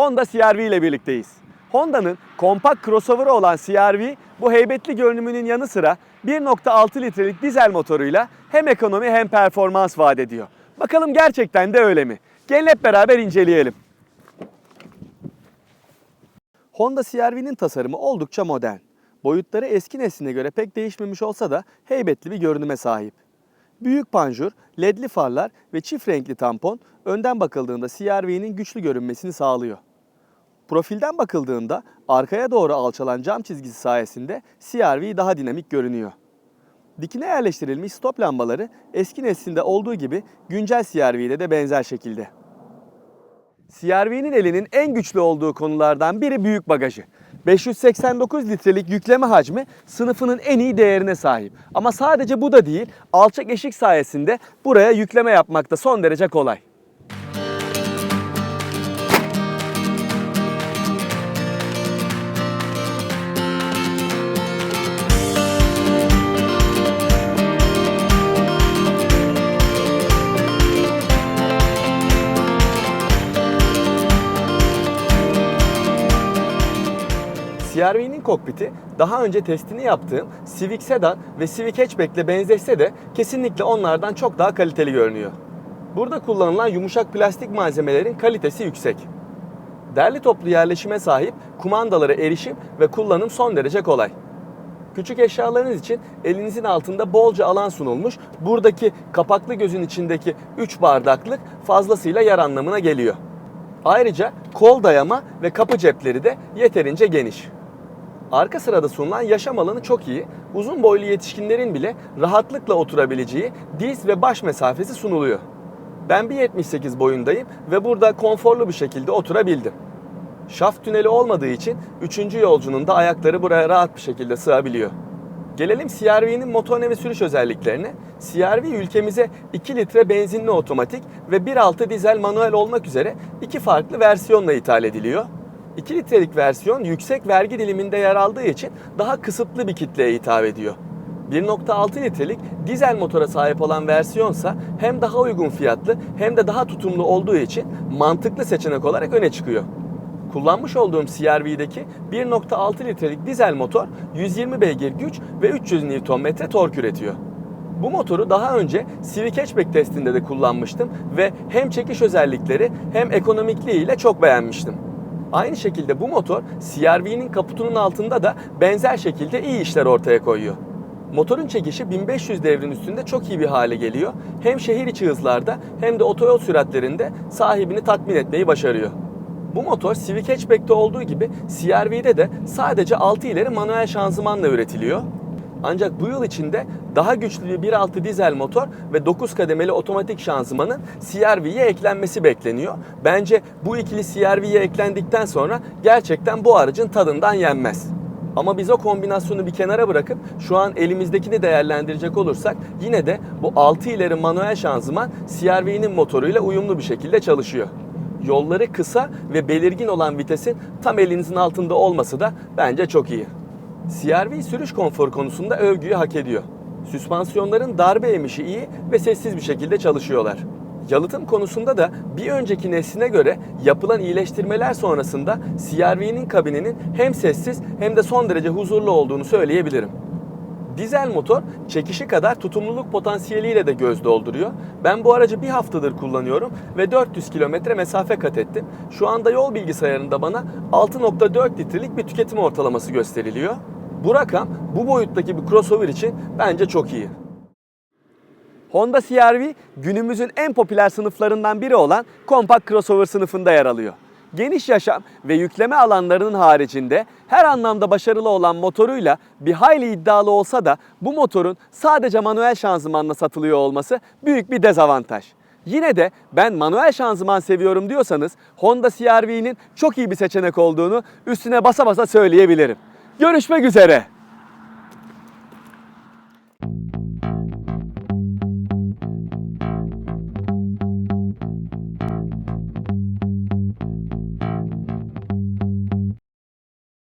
Honda CR-V ile birlikteyiz. Honda'nın kompakt crossover'ı olan CR-V bu heybetli görünümünün yanı sıra 1.6 litrelik dizel motoruyla hem ekonomi hem performans vaat ediyor. Bakalım gerçekten de öyle mi? Gelin hep beraber inceleyelim. Honda CR-V'nin tasarımı oldukça modern. Boyutları eski nesline göre pek değişmemiş olsa da heybetli bir görünüme sahip. Büyük panjur, ledli farlar ve çift renkli tampon önden bakıldığında CR-V'nin güçlü görünmesini sağlıyor. Profilden bakıldığında arkaya doğru alçalan cam çizgisi sayesinde CR-V daha dinamik görünüyor. Dikine yerleştirilmiş stop lambaları eski neslinde olduğu gibi güncel CR-V'de de benzer şekilde. CR-V'nin elinin en güçlü olduğu konulardan biri büyük bagajı. 589 litrelik yükleme hacmi sınıfının en iyi değerine sahip. Ama sadece bu da değil, alçak eşik sayesinde buraya yükleme yapmak da son derece kolay. CR-V'nin kokpiti daha önce testini yaptığım Civic Sedan ve Civic Hatchback ile benzeşse de kesinlikle onlardan çok daha kaliteli görünüyor. Burada kullanılan yumuşak plastik malzemelerin kalitesi yüksek. Derli toplu yerleşime sahip, kumandalara erişim ve kullanım son derece kolay. Küçük eşyalarınız için elinizin altında bolca alan sunulmuş, buradaki kapaklı gözün içindeki 3 bardaklık fazlasıyla yer anlamına geliyor. Ayrıca kol dayama ve kapı cepleri de yeterince geniş. Arka sırada sunulan yaşam alanı çok iyi, uzun boylu yetişkinlerin bile rahatlıkla oturabileceği diz ve baş mesafesi sunuluyor. Ben 1.78 boyundayım ve burada konforlu bir şekilde oturabildim. Şaft tüneli olmadığı için 3. yolcunun da ayakları buraya rahat bir şekilde sığabiliyor. Gelelim CR-V'nin motor ve sürüş özelliklerine. CR-V ülkemize 2 litre benzinli otomatik ve 1.6 dizel manuel olmak üzere iki farklı versiyonla ithal ediliyor. 2 litrelik versiyon yüksek vergi diliminde yer aldığı için daha kısıtlı bir kitleye hitap ediyor. 1.6 litrelik dizel motora sahip olan versiyonsa hem daha uygun fiyatlı hem de daha tutumlu olduğu için mantıklı seçenek olarak öne çıkıyor. Kullanmış olduğum CR-V'deki 1.6 litrelik dizel motor 120 beygir güç ve 300 Nm tork üretiyor. Bu motoru daha önce Civic Hatchback testinde de kullanmıştım ve hem çekiş özellikleri hem ekonomikliği ile çok beğenmiştim. Aynı şekilde bu motor CR-V'nin kaputunun altında da benzer şekilde iyi işler ortaya koyuyor. Motorun çekişi 1500 devrin üstünde çok iyi bir hale geliyor. Hem şehir içi hızlarda hem de otoyol süratlerinde sahibini tatmin etmeyi başarıyor. Bu motor Civic Hatchback'te olduğu gibi CR-V'de de sadece 6 ileri manuel şanzımanla üretiliyor. Ancak bu yıl içinde daha güçlü bir 1.6 dizel motor ve 9 kademeli otomatik şanzımanın CR-V'ye eklenmesi bekleniyor. Bence bu ikili CR-V'ye eklendikten sonra gerçekten bu aracın tadından yenmez. Ama biz o kombinasyonu bir kenara bırakıp şu an elimizdekini değerlendirecek olursak yine de bu 6 ileri manuel şanzıman CR-V'nin motoruyla uyumlu bir şekilde çalışıyor. Yolları kısa ve belirgin olan vitesin tam elinizin altında olması da bence çok iyi. CR-V sürüş konforu konusunda övgüyü hak ediyor. Süspansiyonların darbe emişi iyi ve sessiz bir şekilde çalışıyorlar. Yalıtım konusunda da bir önceki nesline göre yapılan iyileştirmeler sonrasında CR-V'nin kabininin hem sessiz hem de son derece huzurlu olduğunu söyleyebilirim. Dizel motor çekişi kadar tutumluluk potansiyeliyle de göz dolduruyor. Ben bu aracı bir haftadır kullanıyorum ve 400 kilometre mesafe kat ettim. Şu anda yol bilgisayarında bana 6.4 litrelik bir tüketim ortalaması gösteriliyor. Bu rakam bu boyuttaki bir crossover için bence çok iyi. Honda CR-V günümüzün en popüler sınıflarından biri olan kompakt crossover sınıfında yer alıyor. Geniş yaşam ve yükleme alanlarının haricinde her anlamda başarılı olan motoruyla bir hayli iddialı olsa da bu motorun sadece manuel şanzımanla satılıyor olması büyük bir dezavantaj. Yine de ben manuel şanzıman seviyorum diyorsanız Honda CR-V'nin çok iyi bir seçenek olduğunu üstüne basa basa söyleyebilirim. Görüşmek üzere.